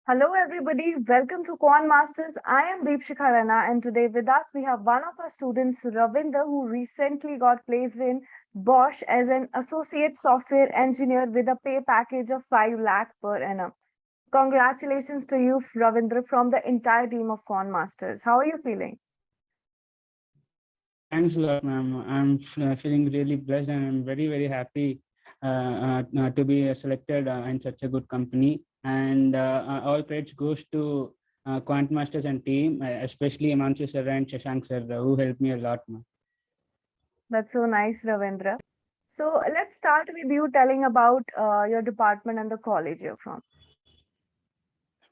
Hello, everybody. Welcome to Quan Masters. I am Deepshikha Rana, and today with us we have one of our students, Ravinder, who recently got placed in Bosch as an associate software engineer with a pay package of 5 lakh per annum. Congratulations to you, Ravinder, from the entire team of Quan Masters. How are you feeling? Thanks a lot, ma'am. I'm feeling really blessed and I'm very happy to be selected in such a good company. And all credits goes to Quant Masters and team, especially Himanshu sir and Shashank sir, who helped me a lot, ma'am. That's so nice, Ravindra. So let's start with you telling about your department and the college you're from.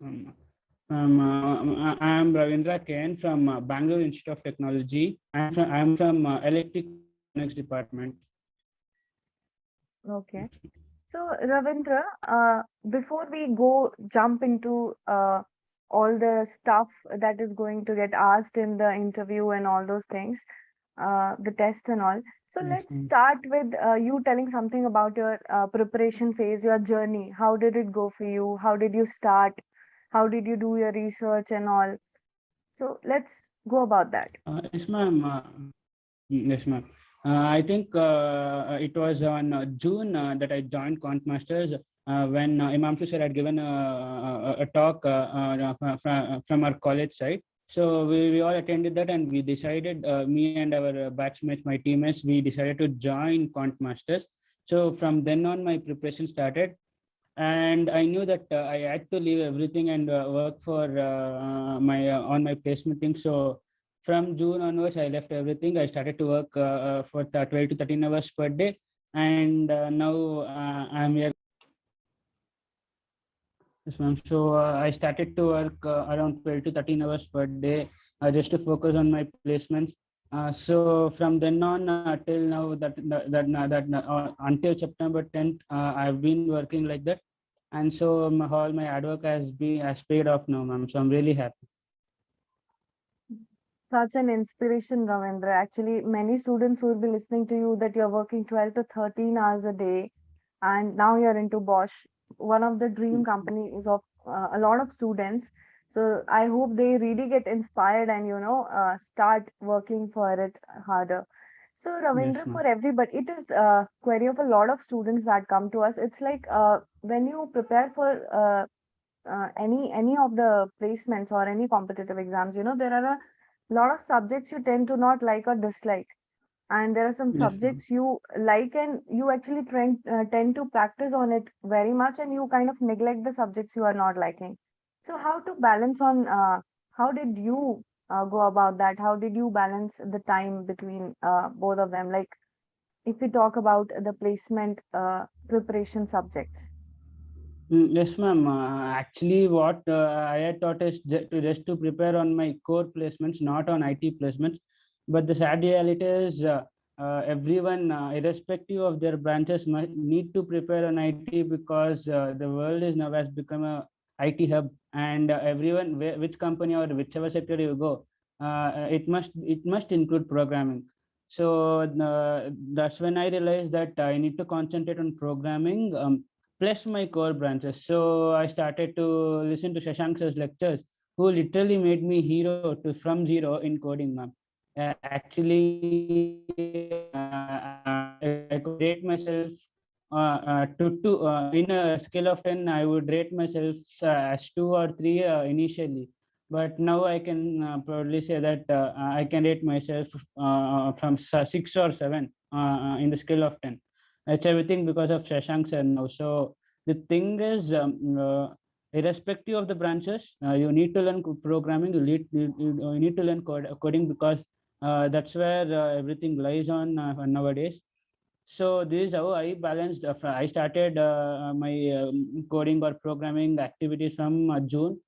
Um, I am Ravindra Ken from Bangalore Institute of Technology. I'm from Electronics Department. Okay. So, Ravindra, before we go jump into all the stuff that is going to get asked in the interview and all those things, the test and all. So, Yes, let's ma'am. start with you telling something about your preparation phase, your journey. How did it go for you? How did you start? How did you do your research and all? So, let's go about that. Yes, ma'am. Yes, ma'am. I think it was on June that I joined Quant Masters when Imam sir had given a talk from our college side. So we all attended that and we decided, me and our batchmates, my teammates, we decided to join Quant Masters. So from then on, my preparation started and I knew that I had to leave everything and work for my on my placement thing. So from June onwards, I left everything. I started to work for 12 to 13 hours per day, and now I'm here. Yes, ma'am. So I started to work around 12 to 13 hours per day just to focus on my placements. So from then on till now, until September 10th, I've been working like that, and so all my hard work has paid off now, ma'am. So I'm really happy. Such an inspiration, Ravindra. Actually, many students will be listening to you that you're working 12 to 13 hours a day and now you're into Bosch, one of the dream companies of a lot of students. So I hope they really get inspired and, start working for it harder. So Yes, Ravindra, ma'am. for everybody, it is query of a lot of students that come to us. It's like when you prepare for any of the placements or any competitive exams, there are a lot of subjects you tend to not like or dislike, and there are some Yes, ma'am. subjects you like and you actually tend to practice on it very much, and you kind of neglect the subjects you are not liking. So how to balance on how did you go about that? How did you balance the time between both of them? Like if we talk about the placement preparation subjects. Yes, ma'am. Actually, what I had thought is just to prepare on my core placements, not on IT placements. But the sad reality is, everyone, irrespective of their branches, must need to prepare on IT because the world is now has become a IT hub, and everyone, which company or whichever sector you go, it must include programming. So that's when I realized that I need to concentrate on programming. Plus my core branches. So I started to listen to Shashank sir's lectures, who literally made me hero to from zero in coding, ma'am. Actually, I could rate myself in a scale of 10. I would rate myself as 2 or 3 initially, but now I can proudly say that I can rate myself from 6 or 7 in the scale of 10. It's everything because of Shashank sir now. So the thing is, irrespective of the branches, you need to learn programming. You need to learn coding because that's where everything lies on nowadays. So this is how I balanced. I started my coding or programming activities from June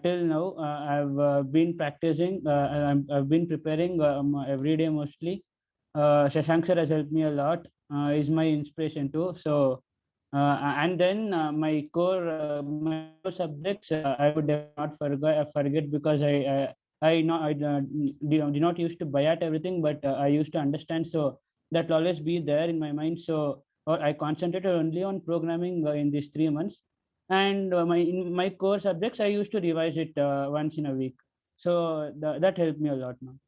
till now. I've been practicing. I've been preparing every day mostly. Shashank sir has helped me a lot. Is my inspiration too. So and then my core subjects I would not forget because did not used to buy at everything, but I used to understand. So that will always be there in my mind. So I concentrated only on programming in these 3 months. And in my core subjects, I used to revise it once in a week. So that helped me a lot, ma'am.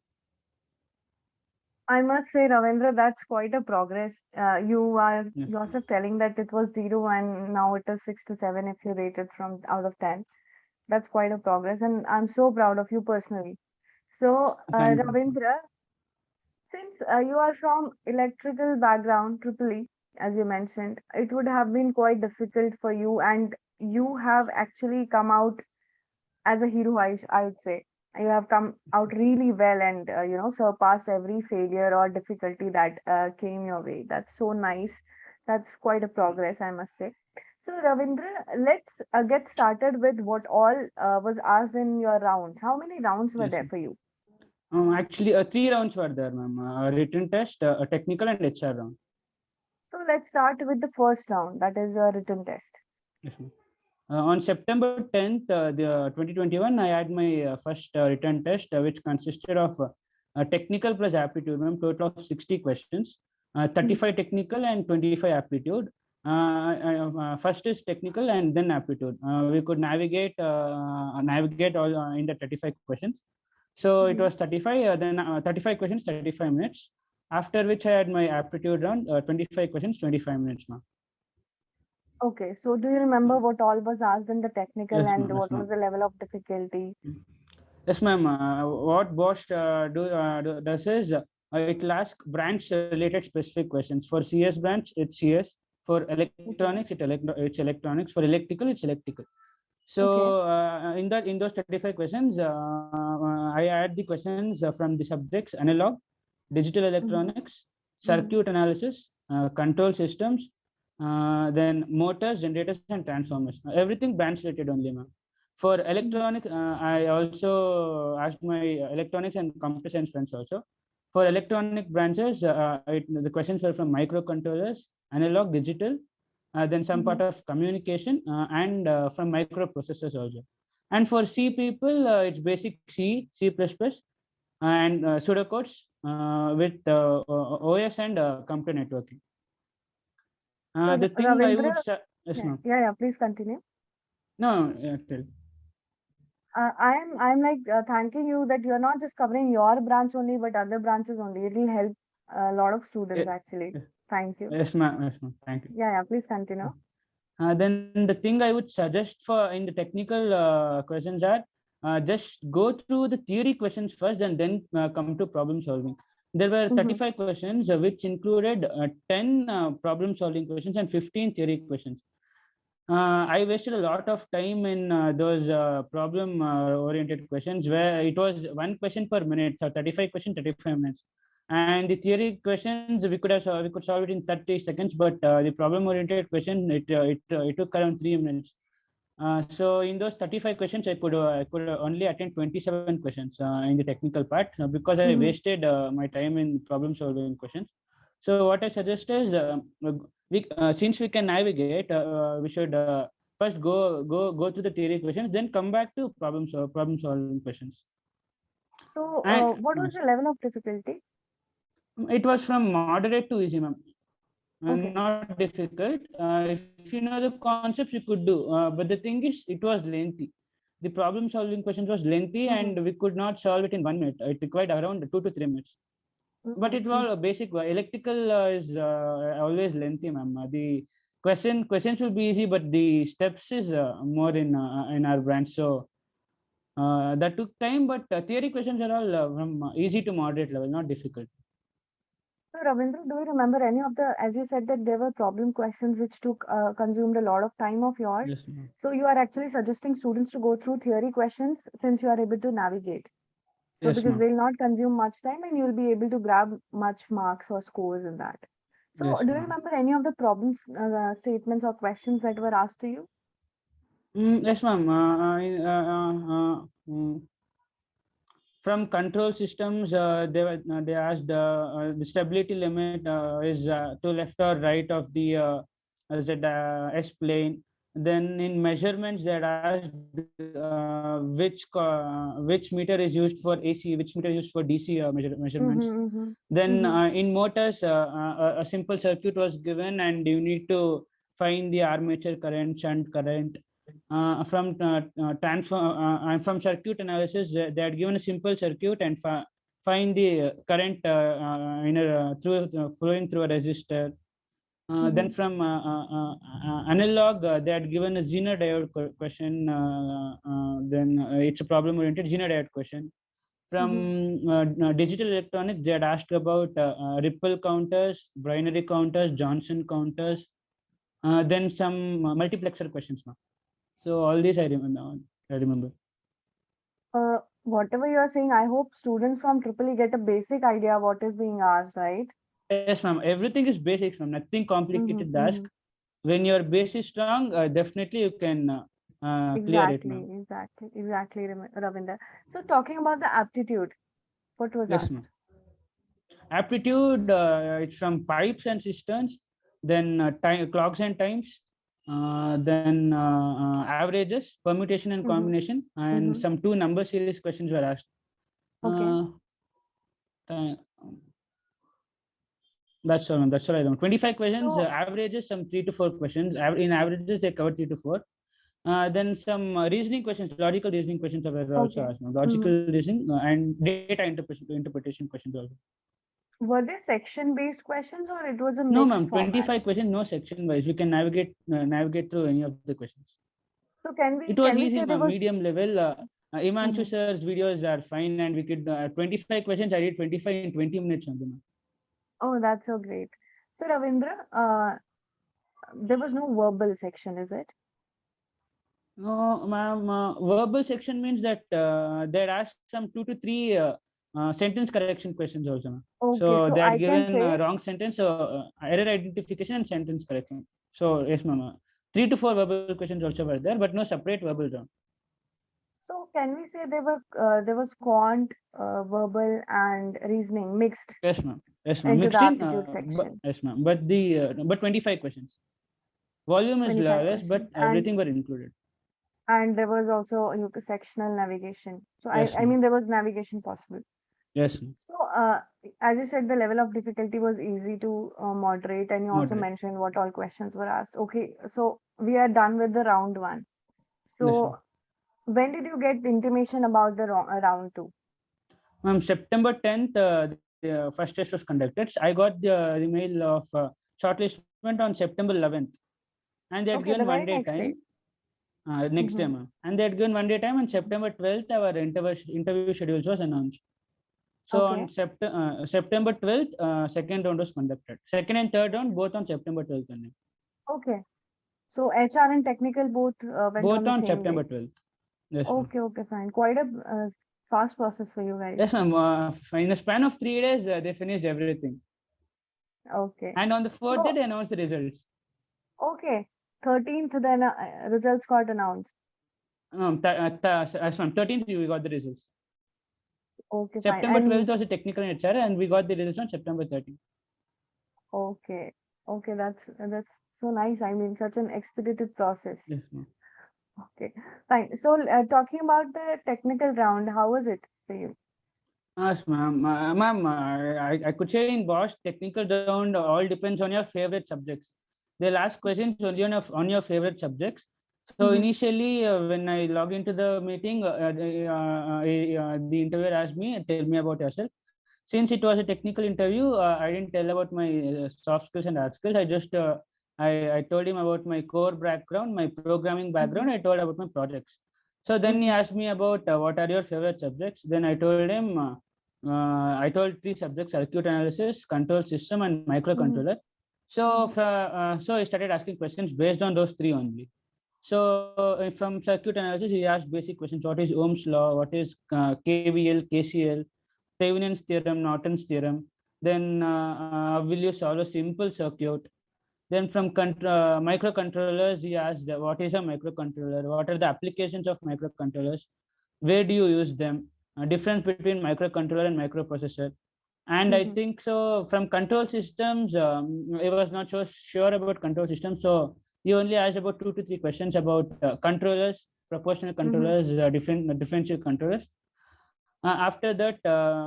I must say, Ravindra, that's quite a progress. You are Yes, yourself telling that it was 0 and now it is 6 to 7 if you rate it from out of 10. That's quite a progress, and I'm so proud of you personally. So, thank you. Ravindra, since you are from electrical background, Triple E, as you mentioned, it would have been quite difficult for you, and you have actually come out as a hero, I would say. You have come out really well and surpassed every failure or difficulty that came your way. That's so nice. That's quite a progress, I must say. So, Ravindra, let's get started with what all was asked in your rounds. How many rounds were Yes, there ma'am. for you? Actually, three rounds were there, ma'am. A written test, a technical, and HR round. So, let's start with the first round, that is your written test. Yes, ma'am. On September 10th, 2021, I had my first written test, which consisted of technical plus aptitude, ma'am, total of 60 questions, Hmm. 35 technical and 25 aptitude. First is technical and then aptitude. We could navigate all in the 35 questions. So it Hmm. was 35, then 35 questions, 35 minutes. After which I had my aptitude round, 25 questions, 25 minutes, ma'am. Okay, so do you remember what all was asked in the technical Yes, and ma'am. Yes, what was ma'am. the level of difficulty? Yes, ma'am. What Bosch does is it will ask branch related specific questions. For CS branch, it's CS. For Okay. electronics, it's electronics. For electrical, it's electrical. Okay. So in those 35 questions, I add the questions from the subjects analog, digital Mm-hmm. electronics, Mm-hmm. circuit analysis, control systems, then motors, generators, and transformers. Everything branch related only, ma'am. For electronic, I also asked my electronics and computer science friends also. For electronic branches, the questions were from microcontrollers, analog, digital, then some Mm-hmm. part of communication, and from microprocessors also. And for C people, it's basic C, C++, and pseudocodes with OS and computer networking. So, The thing I would Ravindra, say, yes, yeah, ma'am. yeah, yeah, please continue. No, tell. I'm like thanking you that you're not just covering your branch only, but other branches only. It will help a lot of students Ye- actually. Thank you. Yes, ma'am. Yes, ma'am. Thank you. Yeah, yeah, please continue. Then the thing I would suggest for in the technical questions are just go through the theory questions first and then come to problem solving. There were Mm-hmm. 35 questions, which included 10 problem solving questions and 15 theory questions. I wasted a lot of time in those problem oriented questions where it was one question per minute, so 35 questions, 35 minutes. And the theory questions we could solve it in 30 seconds, but the problem oriented question it took around 3 minutes. So in those 35 questions, I could only attend 27 questions in the technical part because I Mm-hmm. wasted my time in problem solving questions. So what I suggest is since we can navigate, we should first go through the theory questions, then come back to problem solving questions. So, And what was the level of difficulty? it was from moderate to easy, ma'am. Okay. Not difficult. If you know the concepts, you could do. But the thing is, it was lengthy. The problem solving questions was lengthy, Mm-hmm. and we could not solve it in 1 minute. It required around 2 to 3 minutes. But it Mm-hmm. was basic. Electrical is always lengthy, ma'am. The questions will be easy, but the steps is more in our branch. So that took time. But theory questions are all from easy to moderate level, not difficult. So, Ravindra, do you remember any of the, as you said that there were problem questions which took consumed a lot of time of yours. Yes, ma'am. So, you are actually suggesting students to go through theory questions since you are able to navigate. So, Yes, because ma'am. they'll not consume much time and you'll be able to grab much marks or scores in that. So, Yes, do you ma'am. remember any of the problems, statements or questions that were asked to you? Yes, ma'am. From control systems, they asked the stability limit is to left or right of the S plane. Then in measurements, they had asked which meter is used for AC, which meter is used for DC measurements. Mm-hmm, mm-hmm, Then mm-hmm. in motors, a simple circuit was given, and you need to find the armature current, shunt current, from circuit analysis, they had given a simple circuit and find the current flowing through a resistor. Then from analog, they had given a Zener diode question. Then it's a problem oriented Zener diode question. From digital electronics, they had asked about Ripple counters, binary counters, Johnson counters, then some multiplexer questions now. So all these I remember. Whatever you are saying, I hope students from Triple E get a basic idea what is being asked, right? Yes, ma'am. Everything is basics, ma'am. Nothing complicated task. When your base is strong, definitely you can clear it, ma'am. Exactly, Ravinder. So talking about the aptitude, what was Yes, asked? ma'am. Aptitude, it's from pipes and cisterns, then clocks and times, then averages, permutation and combination, and some 2 number series questions were asked. Okay. That's all. That's all I know. 25 questions, averages, some 3 to 4 questions. In averages, they cover 3 to 4. Then some reasoning questions, logical reasoning questions are also asked. Logical reasoning and data interpretation questions also. Were they section-based questions or it was a mixed No, ma'am. format? 25 questions, no section-wise. We can navigate through any of the questions. So can we? It was easy, ma'am. Medium level. Imanshu sir's videos are fine, and we could 25 questions. I did 25 in 20 minutes on them. Oh, that's so great. So Ravindra, there was no verbal section, is it? No, ma'am. Verbal section means that they'd ask some 2 to 3 sentence correction questions also. Okay, so they had given wrong sentence, so error identification and sentence correction. So yes, ma'am. 3 to 4 verbal questions also were there, but no separate verbal round. So can we say there was quant, verbal, and reasoning mixed? Yes, ma'am. Yes, ma'am. Into Mixed the in. aptitude section. Yes, ma'am. But 25 questions. Volume is less, but everything were included. And there was also sectional navigation. So yes, I mean there was navigation possible. Yes. So as you said, the level of difficulty was easy to moderate, and you also mentioned what all questions were asked. Okay, so we are done with the round 1. So yes, when did you get intimation about the round 2? September 10th, the first test was conducted. I got the email of shortlistment on September 11th, and they had given 1 day time. Next day, ma'am. And they had given 1 day time. On September 12th, our interview schedules was announced. So on September 12th, second round was conducted. Second and third round both on September 12th only. Okay. So HR and technical both went both on the September day. 12th. Yes, okay, fine. Quite a fast process for you guys. Yes, ma'am. In a span of 3 days, they finished everything. Okay. And on the 4th day, they announced the results. Okay. 13th, then results got announced. Yes, ma'am. 13th, we got the results. Okay, September 12th was a technical HR, and we got the results on September 13th. Okay. Okay, that's so nice. I mean, such an expedited process. Yes, ma'am. Okay, fine. So, talking about the technical round, how was it for you? Yes, ma'am. Ma'am, I could say in Bosch, technical round all depends on your favorite subjects. They'll ask questions only on your favorite subjects. So initially, when I logged into the meeting, the interviewer asked me, "Tell me about yourself." Since it was a technical interview, I didn't tell about my soft skills and hard skills. I just I told him about my core background, my programming background. I told about my projects. So then he asked me about what are your favorite subjects. Then I told him I told 3 subjects: circuit analysis, control system, and microcontroller. So so he started asking questions based on those 3 only. So from circuit analysis, he asked basic questions: what is Ohm's law? What is KVL, KCL, Thevenin's theorem, Norton's theorem? Then will you solve a simple circuit? Then from microcontrollers, he asked what is a microcontroller? What are the applications of microcontrollers? Where do you use them? Difference between microcontroller and microprocessor. And I think so from control systems, I was not so sure about control systems. So he only asked about 2 to 3 questions about controllers, proportional controllers, differential controllers. After that,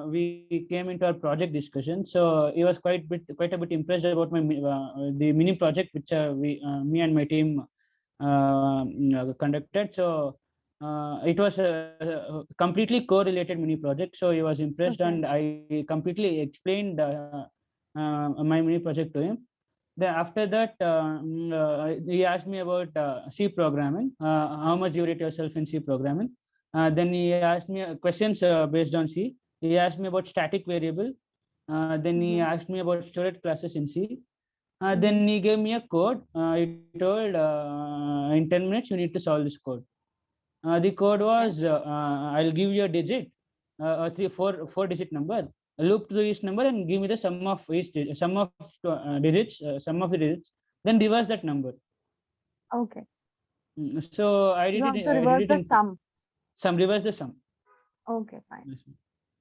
we came into our project discussion. So he was quite a bit impressed about my the mini project which me and my team conducted. So it was a completely co-related mini project. So he was impressed, Okay. and I completely explained my mini project to him. Then after that, he asked me about C programming. How much you rate yourself in C programming? Then he asked me questions based on C. He asked me about static variable. Then he Mhm. asked me about storage classes in C. Mhm. Then he gave me a code. He told in 10 minutes you need to solve this code. The code Okay. was I'll give you a digit, a four digit number. Loop through each number and give me the sum of sum of digits, sum of the digits. Then reverse that number. Okay. So I You did have it. to I did reverse it the in sum. sum. Reverse the sum. Okay, fine. Yes,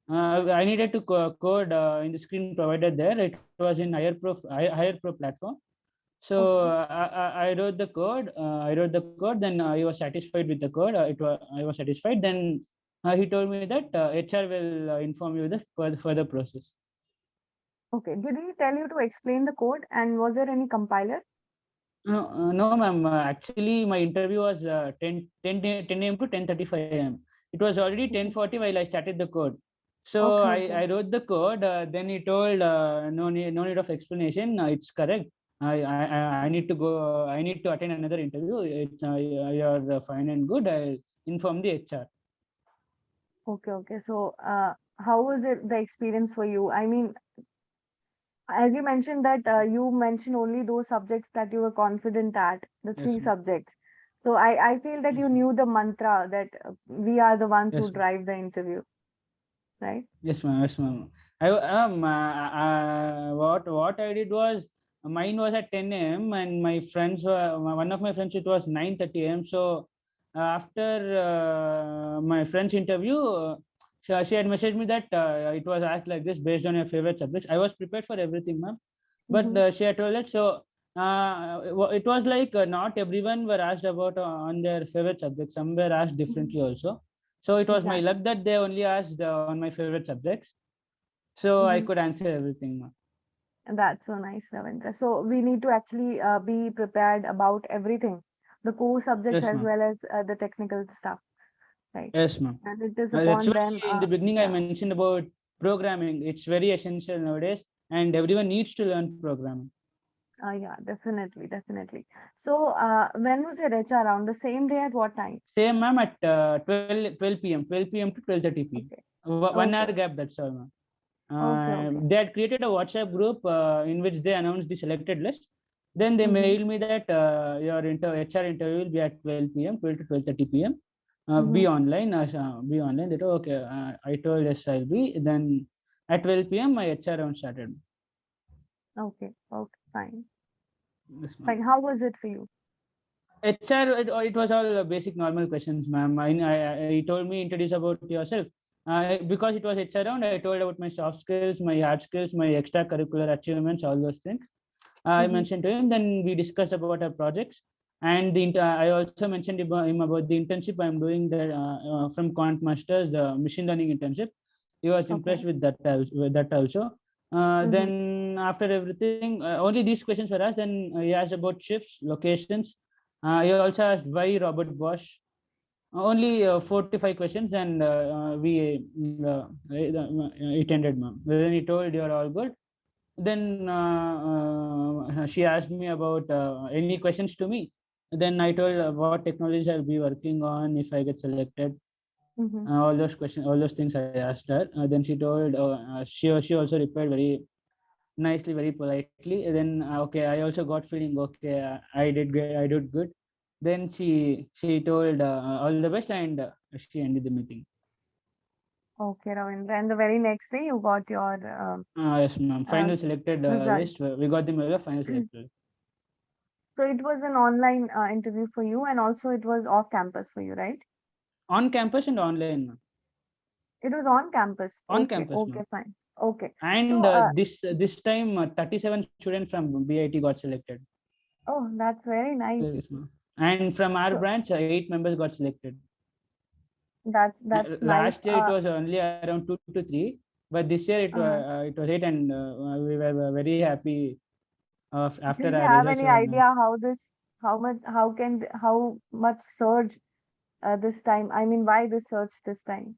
ma'am. I needed to code in the screen provided there. It was in Higher Pro platform. So Okay. I wrote the code. I wrote the code. Then he was satisfied with the code. I was satisfied. Then he told me that HR will inform you the further process. Okay. Did he tell you to explain the code and was there any compiler? No, ma'am. Actually, my interview was 10 a.m. to 10:35 a.m. It was already Okay. 10:40 while I started the code. So Okay. I Okay. wrote the code. Then he told no need of explanation. It's correct. I need to go. I need to attend another interview. You're fine and good. I inform the HR. Okay. Okay. So, how was it the experience for you? I mean, as you mentioned that you mentioned only those subjects that you were confident at, the Yes, three ma'am. subjects. So I feel that Yes, you ma'am. knew the mantra that we are the ones who Yes, ma'am. drive the interview, right? Yes, ma'am. Yes, ma'am. What I did was mine was at 10 a.m. and my friends were one of my friends it was 9:30 a.m. So after my friend's interview, she had messaged me that it was asked like this based on your favorite subjects. I was prepared for everything, ma'am, but Mm-hmm. she had told it so. It was like not everyone were asked about on their favorite subjects. Some were asked Hmm. differently also. So it was my luck Exactly. that they only asked on my favorite subjects. So I Mm-hmm. could answer everything, ma'am. And that's so nice, Ravindra. So we need to actually be prepared about everything, the core subjects Yes, as ma'am. well as the technical stuff, right? Yes, ma'am. And it is That's upon why them. in the beginning I Yeah. mentioned about programming. It's very essential nowadays, and everyone needs to learn programming. Yeah, definitely, definitely. So, when was your HR round? The same day at what time? Same, ma'am, at 12 p.m. 12 p.m. to 12:30 p.m. Okay, 1 hour okay, gap. That's all, ma'am. okay, okay. They had created a WhatsApp group in which they announced the selected list. Then they Mm-hmm, mailed me that your HR interview will be at 12 p.m., 12 to 12:30 p.m. mm-hmm. Be online. Be online. They told, okay. I told yes, I'll be. Then at 12 p.m., my HR round started. Okay, okay, fine. Yes, ma'am. Fine. How was it for you? HR, it was all basic normal questions, ma'am. He told me introduce about yourself. Because it was HR round, I told about my soft skills, my hard skills, my extracurricular achievements, all those things. I Mm-hmm, mentioned to him. Then we discussed about our projects, and I also mentioned him about the internship I'm doing there from Quant Masters, the machine learning internship. He was okay. impressed with that also. Mm-hmm, Then after everything, only these questions were asked. Then he asked about shifts, locations. He also asked why Robert Bosch. Only 45 questions, and it ended, ma'am. Then he told you're all good. Then she asked me about any questions to me. Then I told what technologies I'll be working on if I get selected. mm-hmm. All those questions, all those things I asked her. Then she told she also replied very nicely, very politely. Then okay, I also got feeling okay. I did good. I did good. Then she told all the best, and she ended the meeting. Okay, Ravindra. And the very next day, you got your Yes, ma'am. uh, Final selected result. list. We got the mail of final selected. So it was an online interview for you, and also it was off campus for you, right? On campus and online, ma'am. It was on campus. On Okay, campus, okay, ma'am. fine. Okay. So, And this time 37 students from BIT got selected. oh, that's very nice. Yes, ma'am. And from our So branch 8 members got selected. that's nice. Last year it was only around 2 to 3, but this year Uh, it was 8, and we were very happy after do you our have results any were idea announced. how this? How much surge this time? I mean, why this surge this time?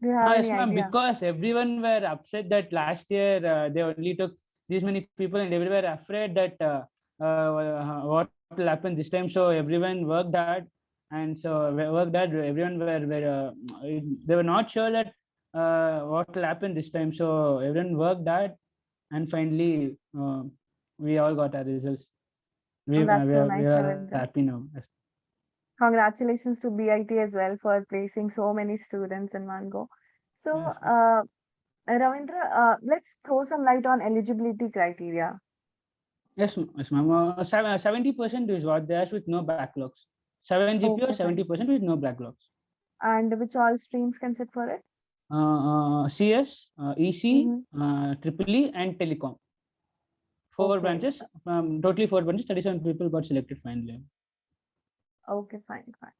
Do you have Yes, any ma'am, idea? because everyone were upset that last year they only took these many people, and everyone were afraid that what will happen this time. So everyone worked hard, and so worked hard. Everyone they were not sure that what will happen this time. So everyone worked hard, and finally we all got our results. We Oh, that's we so are we nice, are happy Ravindra. now. Yes. Congratulations to BIT as well for placing so many students in one go. So, Yes, ma'am. Ravindra, let's throw some light on eligibility criteria. Yes, ma'am. 70% is what they asked with no backlogs. 7 GP or Okay, fine. 70% with no backlogs. And which all streams can sit for it? CS, EC, Mm-hmm. Triple E, and Telecom. Four Okay, branches. Totally four branches. 37 people got selected finally. okay, fine, fine.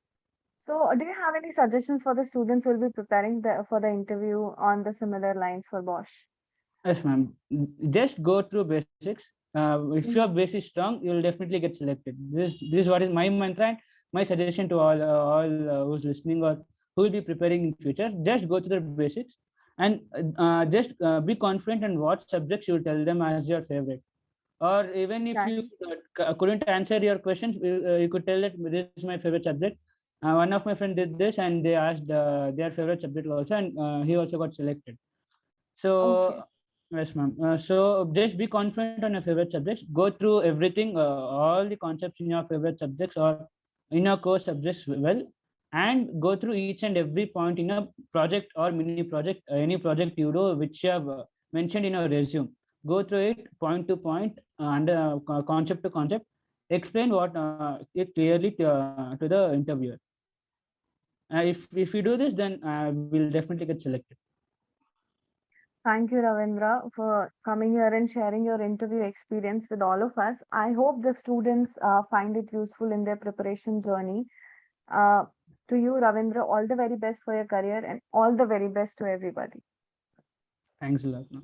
So, do you have any suggestions for the students who will be preparing for the interview on the similar lines for Bosch? Yes, ma'am. Just go through basics. If your Mhm. base is strong, you will definitely get selected. This is what is my mantra and my suggestion to all who's listening or who will be preparing in future. Just go through the basics and just be confident in what subjects you will tell them as your favorite. Or even if you Exactly. couldn't answer your questions, you could tell that this is my favorite subject. One of my friend did this, and they asked their favorite subject also, and he also got selected. Okay. So, yes, ma'am. So just be confident on your favorite subjects. Go through everything, all the concepts in your favorite subjects or in your core subjects well, and go through each and every point in a project or mini project, any project you do, which you have mentioned in your resume. Go through it point to point, under concept to concept. Explain what it clearly to the interviewer. If you do this, then we'll definitely get selected. Thank you, Ravindra, for coming here and sharing your interview experience with all of us. I hope the students find it useful in their preparation journey. Uh, to you, Ravindra, all the very best for your career and all the very best to everybody. Thanks a lot, ma'am.